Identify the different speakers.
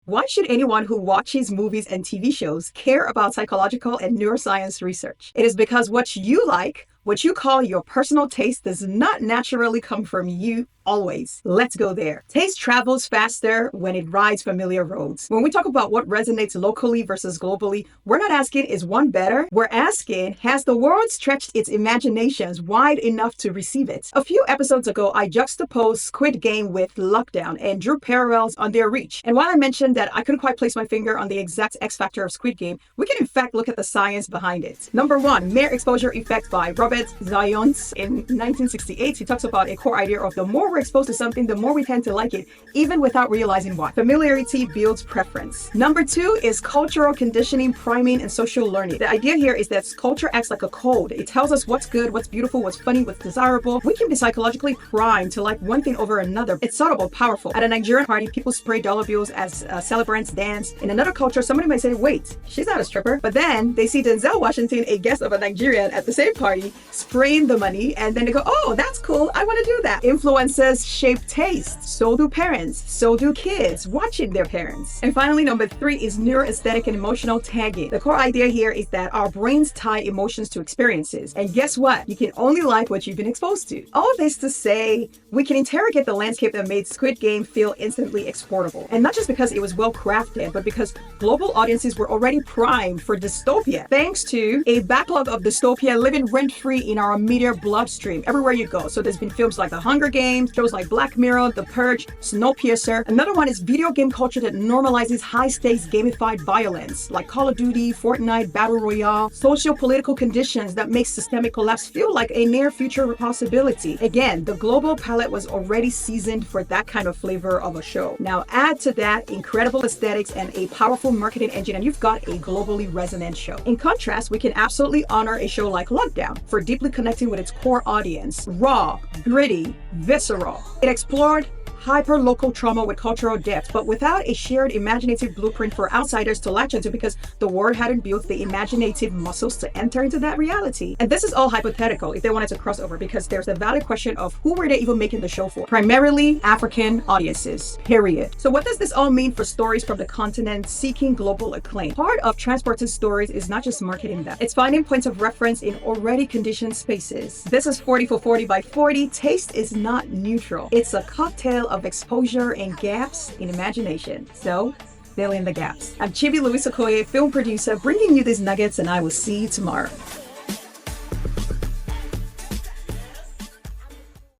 Speaker 1: Why should anyone who watches movies and TV shows care about psychological and neuroscience research? It is because what you like, what you call your personal taste, does not naturally come from you always. Let's go there. Taste travels faster when it rides familiar roads. When we talk about what resonates locally versus globally, we're not asking, is one better? We're asking, has the world stretched its imaginations wide enough to receive it? A few episodes ago, I juxtaposed Squid Game with Lockdown and drew parallels on their reach. And while I mentioned that I couldn't quite place my finger on the exact X factor of Squid Game, we can in fact look at the science behind it. Number one, mere exposure effect by Robert Zions in 1968. He talks about a core idea of the more we're exposed to something, the more we tend to like it, even without realizing why. Familiarity builds preference. Number two is cultural conditioning, priming, and social learning. The idea here is that culture acts like a code. It tells us what's good, what's beautiful, what's funny, what's desirable. We can be psychologically primed to like one thing over another. It's subtle but powerful. At a Nigerian party, people spray dollar bills as celebrants dance. In another culture, somebody might say, wait, she's not a stripper. But then they see Denzel Washington, a guest of a Nigerian at the same party, spraying the money, and then they go, oh, that's cool, I want to do that. Influences shape taste. So do parents. So do kids watching their parents. And finally, number three is neuroaesthetic and emotional tagging. The core idea here is that our brains tie emotions to experiences. And guess what? You can only like what you've been exposed to. All this to say, we can interrogate the landscape that made Squid Game feel instantly exportable. And not just because it was well crafted, but because global audiences were already primed for dystopia, thanks to a backlog of dystopia living rent-free in our media bloodstream everywhere you go. So there's been films like The Hunger Games, shows like Black Mirror, The Purge, Snowpiercer. Another one is video game culture that normalizes high-stakes gamified violence, like Call of Duty, Fortnite, Battle Royale, socio-political conditions that make systemic collapse feel like a near-future possibility. Again, the global palette was already seasoned for that kind of flavor of a show. Now add to that incredible aesthetics and a powerful marketing engine, and you've got a globally resonant show. In contrast, we can absolutely honor a show like Lockdown for deeply connecting with its core audience. Raw, gritty, visceral. It explored hyper-local trauma with cultural depth, but without a shared imaginative blueprint for outsiders to latch into because the world hadn't built the imaginative muscles to enter into that reality. And this is all hypothetical if they wanted to cross over, because there's a valid question of who were they even making the show for? Primarily African audiences, period. So what does this all mean for stories from the continent seeking global acclaim? Part of transported stories is not just marketing them. It's finding points of reference in already conditioned spaces. This is 40 for 40 by 40. Taste is not neutral. It's a cocktail of exposure and gaps in imagination. So fill in the gaps. I'm Chibi Louis Okoye, film producer, bringing you these nuggets, and I will see you tomorrow.